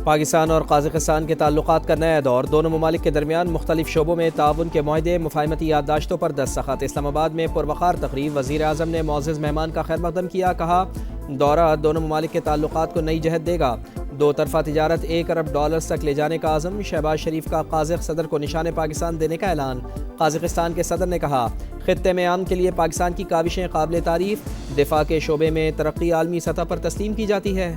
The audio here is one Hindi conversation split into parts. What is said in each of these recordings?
पाकिस्तान और कज़ाकिस्तान के ताल्लुकात का नया दौर। दोनों ममालिक के दरमियान मुख्तलिफ शोबों में ताउन के मुआहदे, मुफाहमती याददाश्तों पर दस्तखत। इस्लामाबाद में पुरवक़ार तकरीब। वज़ीर आज़म ने मुअज़्ज़ज़ मेहमान का खैर मक़दम किया। कहा, दौरा दोनों ममालिक के ताल्लुकात को नई जहत देगा। दो तरफ़ा तिजारत $1 अरब तक ले जाने का आज़म। शहबाज शरीफ का काज़िक़ सदर को निशान पाकिस्तान देने का ऐलान। कज़ाकिस्तान के सदर ने कहा, ख़ित्ते में अमन के लिए पाकिस्तान की काविशें काबिल तारीफ़। दिफ़ा के शोबे में तरक्की आलमी सतह पर तस्लीम की जाती है।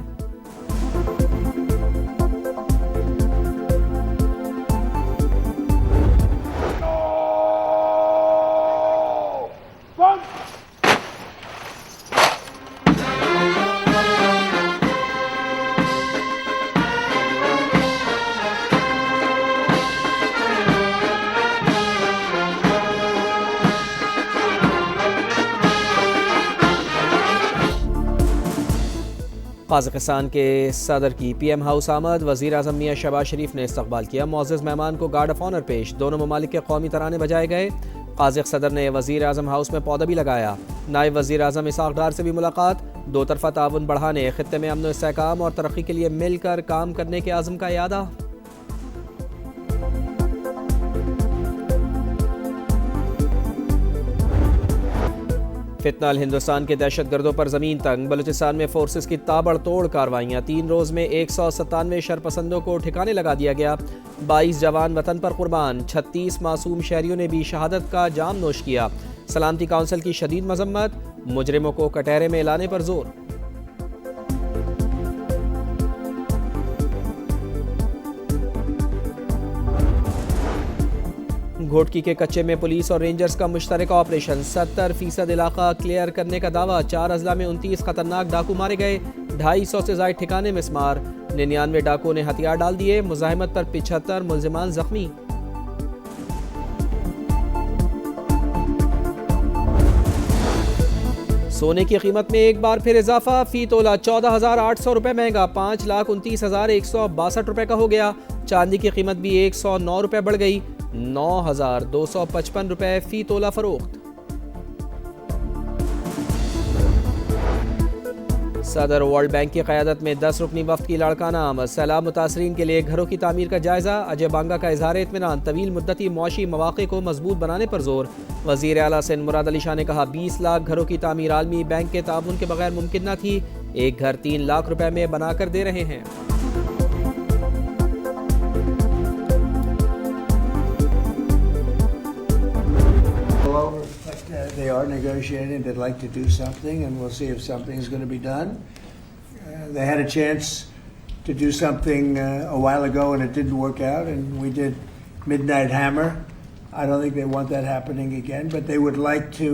कज़ाकिस्तान के सदर की PM हाउस आमद। वज़ीर आज़म मियाँ शहबाज शरीफ ने इस्तकबाल किया। मुअज़्ज़ज़ मेहमान को गार्ड ऑफ ऑनर पेश। दोनों ममालिक के कौमी तराने बजाए गए। काज़िक़ सदर ने वज़ीर आज़म हाउस में पौधा भी लगाया। नायब वज़ीर आज़म इसहाक़ डार से भी मुलाकात। दो तरफ़ा ताउन बढ़ाने, ख़ित्ते में अमन व इस्तेहकाम और तरक्की के लिए मिलकर काम करने के आज़म का इयादा। फितनाल हिंदुस्तान के दहशतगर्दों पर ज़मीन तंग। बलूचिस्तान में फोर्सेस की ताबड़तोड़ कार्रवाइयाँ। 3 रोज़ में 197 शरपसंदों को ठिकाने लगा दिया गया। 22 जवान वतन पर कुर्बान। 36 मासूम शहरियों ने भी शहादत का जाम नोश किया। सलामती काउंसिल की शदीद मजम्मत। मुजरिमों को कटहरे में लाने पर जोर। घोटकी के कच्चे में पुलिस और रेंजर्स का मुश्तरका ऑपरेशन। 70% इलाका क्लियर करने का दावा। 4 अजला में 29 खतरनाक डाकू मारे गए। 250 से ज़ायद ठिकाने मिस्मार। 99 डाकुओं ने हथियार डाल दिए। मुज़ाहिमत पर 75 मुल्ज़िमान जख्मी। सोने की कीमत में एक बार फिर इजाफा। फी तोला 14,800 रुपये महंगा। 5,29,162 रुपये का हो गया। चांदी की कीमत भी 109 रुपये बढ़ गई। 9,255 रुपये फी तोला फरोख्त। सदर वर्ल्ड बैंक की क़यादत में 10 रुकनी वफ़द की लाड़काना आमद। सैलाब मुतासरीन के लिए घरों की तामीर का जायज़ा। अजय बांगा का इजहार इत्मीनान। तवील मुद्दती मुआशी मवाक़े को मजबूत बनाने पर जोर। वज़ीर आला सिंध मुराद अली शाह ने कहा, 20 लाख घरों की तामीर आलमी बैंक के ताउन के बगैर मुमकिन न थी। एक घर 3 लाख रुपए में बनाकर दे रहे हैं। They are negotiating. They'd like to do something, and we'll see if something is going to be done. They had a chance to do something a while ago, and it didn't work out, and we did Midnight Hammer. I don't think they want that happening again, but they would like to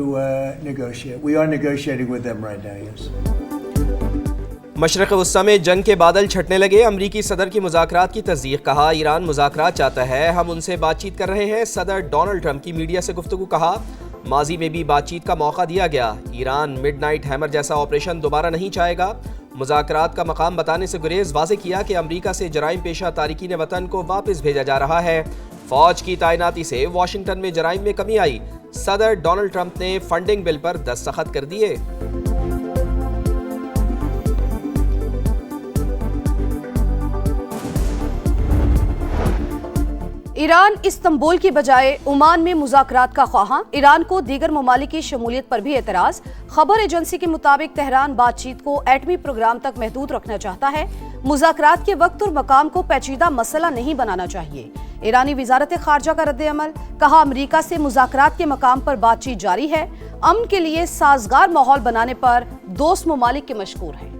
negotiate. We are negotiating with them right now, yes. मशरक़ वस्ता में जंग के बादल छटने लगे। अमरीकी सदर की मुज़ाकरात की तस्दीक। कहा, ईरान मुज़ाकरात चाहता है, हम उनसे बातचीत कर रहे हैं। सदर डोनाल्ड ट्रंप की मीडिया से गुफ्तगू। कहा, माजी में भी बातचीत का मौका दिया गया। ईरान मिडनाइट हैमर जैसा ऑपरेशन दोबारा नहीं चाहेगा। मुज़ाकरात का मकाम बताने से गुरेज। वाज़ेह किया कि अमरीका से जराइम पेशा तारिकीन वतन को वापस भेजा जा रहा है। फौज की तैनाती से वाशिंगटन में जराइम में कमी आई। सदर डोनाल्ड ट्रंप ने फंडिंग बिल पर दस्तखत कर दिए। ईरान इस्तंबुल की बजाय ओमान में मुज़ाकरात का ख्वाहां। ईरान को दीगर ममालिक की शमूलियत पर भी एतराज़। खबर एजेंसी के मुताबिक तेहरान बातचीत को एटमी प्रोग्राम तक महदूद रखना चाहता है। मुज़ाकरात के वक्त और मकाम को पेचीदा मसला नहीं बनाना चाहिए। ईरानी वज़ारत ख़ारजा का रद्द-ए-अमल। कहा, अमरीका से मुज़ाकरात के मकाम पर बातचीत जारी है। अमन के लिए साजगार माहौल बनाने पर दोस्त ममालिक के मशकूर हैं।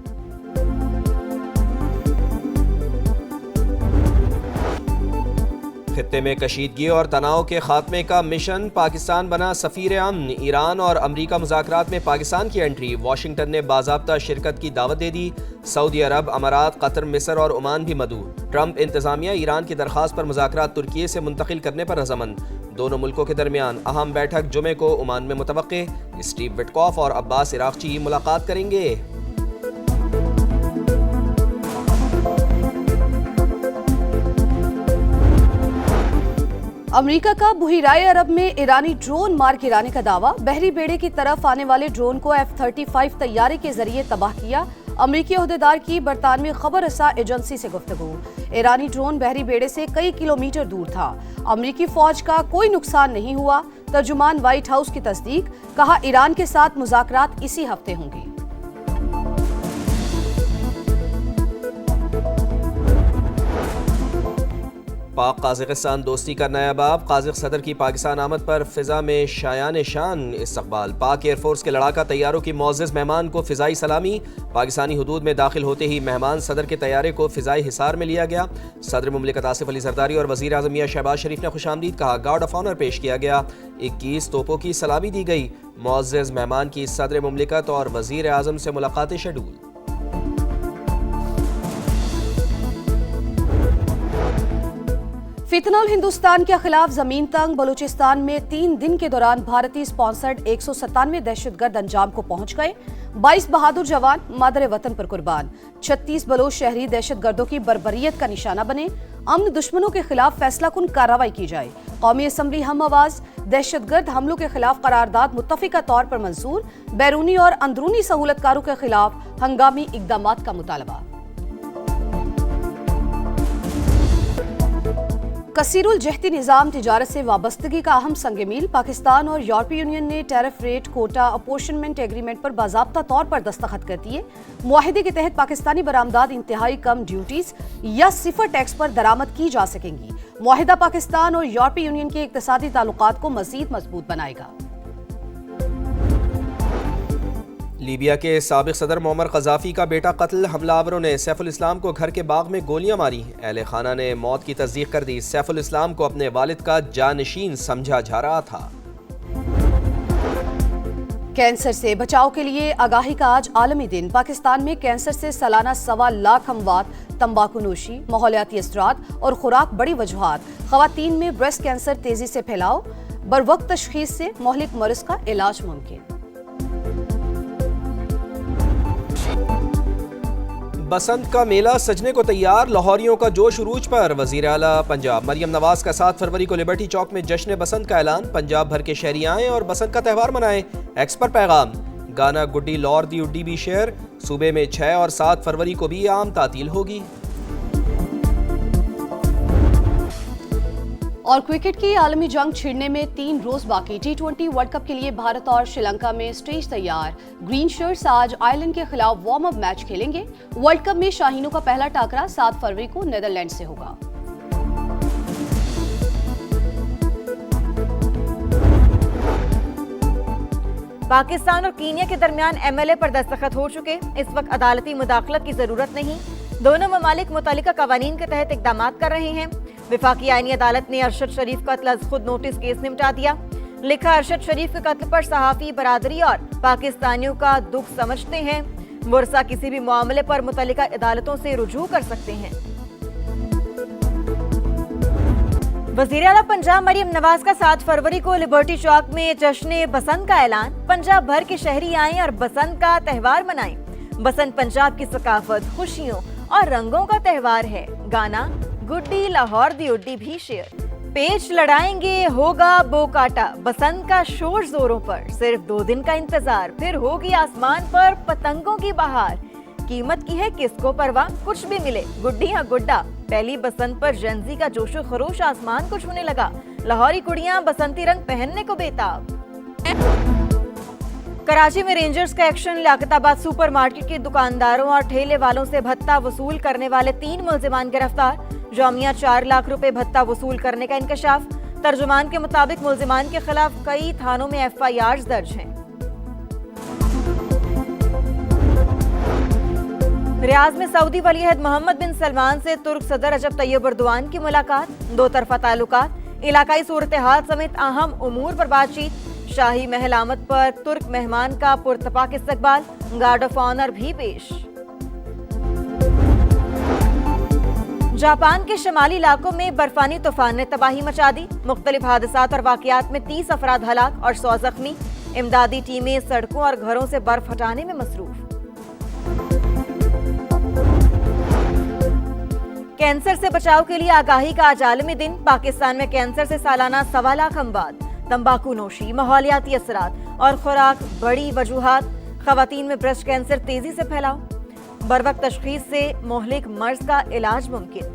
खित्ते में कशीदगी और तनाव के खात्मे का मिशन। पाकिस्तान बना सफ़ीर अमन। ईरान और अमरीका मुज़ाकरात में पाकिस्तान की एंट्री। वाशिंगटन ने बाज़ाब्ता शिरकत की दावत दे दी। सऊदी अरब, अमारात, कतर, मिस्र और ओमान भी मदऊ। ट्रंप इंतज़ामिया ईरान की दरख्वास्त पर मुज़ाकरात तुर्की से मुंतकिल करने पर रज़ामंद। दोनों मुल्कों के दरमियान अहम बैठक जुमे को ओमान में मुतवक्के। स्टीव विटकॉफ और अब्बास इराक़ची मुलाकात करेंगे। अमेरिका का बुहिराए अरब में ईरानी ड्रोन मार गिराने का दावा। बहरी बेड़े की तरफ आने वाले ड्रोन को F-35 तैयारे के जरिए तबाह किया। अमरीकी ओहदेदार की बरतानवी खबर रसा एजेंसी से गुफ्तगू। ईरानी ड्रोन बहरी बेड़े से कई किलोमीटर दूर था। अमरीकी फौज का कोई नुकसान नहीं हुआ। तर्जुमान व्हाइट हाउस की तस्दीक, कहा ईरान के साथ मुज़ाकरात इसी हफ्ते होंगे। पाक काज़िकिस्तान दोस्ती का नया बाब। काज़िक सदर की पाकिस्तान आमद पर फ़िज़ा में शायान शान इस्तकबाल। पाक एयरफोर्स के लड़ाका तैयारों की मोअज़्ज़ज़ मेहमान को फ़िज़ाई सलामी। पाकिस्तानी हुदूद में दाखिल होते ही मेहमान सदर के तैयारे को फ़िज़ाई हिसार में लिया गया। सदर मुमलिकत आसिफ अली ज़रदारी और वज़ीर आज़म मियां शहबाज शरीफ ने खुशामदीद कहा। गार्ड ऑफ ऑनर पेश किया गया। 21 तोपों की सलामी दी गई। मोअज़्ज़ज़ मेहमान की सदर मुमलिकत और वज़ीर आज़म से मुलाकातें शेड्यूल। फितनल हिंदुस्तान के खिलाफ जमीन तंग। बलूचिस्तान में 3 दिन के दौरान भारतीय स्पॉन्सर्ड 197 दहशतगर्द अंजाम को पहुंच गए। 22 बहादुर जवान मादर वतन पर कुर्बान। 36 बलोच शहरी दहशतगर्दों की बर्बरियत का निशाना बने। अमन दुश्मनों के खिलाफ फैसला कुन कार्रवाई की जाए। कौमी असम्बली हम आवाज। दहशतगर्द हमलों के खिलाफ करारदाद मुत्तफिका तौर पर मंजूर। बैरूनी और अंदरूनी सहूलतकारों के खिलाफ हंगामी इकदामात का मुतालबा। कसीरुल जहती निज़ाम तिजारत से वाबस्तगी का अहम संग मील। पाकिस्तान और यूरोपीय यूनियन ने tariff rate quota apportionment agreement पर बाज़ाब्ता तौर पर दस्तखत कर दिए। मुआहिदे के तहत पाकिस्तानी बरामदात इंतहाई कम ड्यूटीज या सिफर टैक्स पर दरामद की जा सकेंगी। मुआहिदा पाकिस्तान और यूरोपीय यूनियन के इक्तिसादी ताल्लुकात को मज़ीद मजबूत बनाएगा। लीबिया के साबिक सदर मुअम्मर क़ज़ाफ़ी का बेटा कत्ल। हमलावरों ने सैफुल इस्लाम को घर के बाग में गोलियां मारी। अहले खाना ने मौत की तस्दीक कर दी। सैफुल इस्लाम को अपने वालिद का जानशीन समझा जा रहा था। कैंसर से बचाव के लिए आगाही का आज आलमी दिन। पाकिस्तान में कैंसर से सालाना 1.25 लाख अमवात। तंबाकू नोशी, माहौलियाती असरात और खुराक बड़ी वजूहात। ख़वातीन में ब्रेस्ट कैंसर तेजी से फैलाव। बरवक्त तशखीस से मोहलिक मर्ज का इलाज मुमकिन। बसंत का मेला सजने को तैयार। लाहौरियों का जोश उरूज पर। वजीर आला पंजाब मरियम नवाज का 7 फरवरी को लिबर्टी चौक में जश्न बसंत का ऐलान। पंजाब भर के शहरी आएं और बसंत का त्यौहार मनाएं। एक्स पर पैगाम। गाना गुड्डी लॉर दी उड्डी भी शेयर। सूबे में 6 और 7 फरवरी को भी आम तातील होगी। और क्रिकेट की आलमी जंग छिड़ने में 3 रोज बाकी। T20 वर्ल्ड कप के लिए भारत और श्रीलंका में स्टेज तैयार। ग्रीन शर्ट्स आज आयरलैंड के खिलाफ वार्म अप मैच खेलेंगे। वर्ल्ड कप में शाहीनों का पहला टाकरा 7 फरवरी को नीदरलैंड से होगा। पाकिस्तान और कीनिया के दरमियान MLA पर दस्तखत हो चुके। इस वक्त अदालती मुदाखलत की जरूरत नहीं। दोनों ममालिक मुतालिका कवानीन के तहत इकदाम कर रहे हैं। विफाकी आईनी अदालत ने अरशद शरीफ कत्ल अज खुद नोटिस केस निपटा दिया। लिखा, अरशद शरीफ के कत्ल पर सहाफी बरादरी और पाकिस्तानियों का दुख समझते हैं। मुरसा किसी भी मामले पर मुतल्लिका अदालतों से रुजू कर सकते हैं। वज़ीर आला पंजाब मरियम नवाज का 7 फरवरी को लिबर्टी चौक में जश्न बसंत का ऐलान। पंजाब भर के शहरी आएं और बसंत का त्यौहार मनाएं। बसंत पंजाब की सकाफत, खुशियों और रंगों का त्यौहार है। गाना गुड्डी लाहौर दी उड्डी भी शेयर। पेच लड़ाएंगे, होगा बोकाटा। बसंत का शोर जोरों पर। सिर्फ 2 दिन का इंतजार, फिर होगी आसमान पर पतंगों की बहार। कीमत की है किसको परवाह, कुछ भी मिले गुड्डी या गुड्डा। पहली बसंत पर जेंजी का जोशो खरोश आसमान को छूने लगा। लाहौरी कुड़ियां बसंती रंग पहनने को बेताब। कराची में रेंजर्स का एक्शन। लियाकताबाद सुपरमार्केट के दुकानदारों और ठेले वालों से भत्ता वसूल करने वाले 3 मुलजिमान गिरफ्तार। जामिया 4 लाख रुपए भत्ता वसूल करने का इंकशाफ। तर्जुमान के मुताबिक मुलजिमान के खिलाफ कई थानों में FIRs दर्ज हैं। रियाज में सऊदी वलीअहद मोहम्मद बिन सलमान से तुर्क सदर रजब तैयब एर्दोआन की मुलाकात। 2 तरफा ताल्लुकात, इलाकाई सूरत हाल समेत अहम उमूर पर बातचीत। शाही महल आमद पर तुर्क मेहमान का पुरतपाक इस्तकबाल। गार्ड ऑफ ऑनर भी पेश। जापान के शमाली इलाकों में बर्फानी तूफान ने तबाही मचा दी। मुख्तलिफ हादसात और वाकयात में 30 अफराद हलाक और 100 जख्मी। इमदादी टीमें सड़कों और घरों से बर्फ हटाने में मसरूफ। कैंसर से बचाव के लिए आगाही का आज आलमी दिन। पाकिस्तान में कैंसर से सालाना 1.25 लाख अमवात। तंबाकू नोशी, माहौलियाती असरात और खुराक बड़ी वजूहात। खवातीन में ब्रेस्ट कैंसर तेजी से फैलाव। बरवक्त तशखीस से मोहलिक मर्ज का इलाज मुमकिन।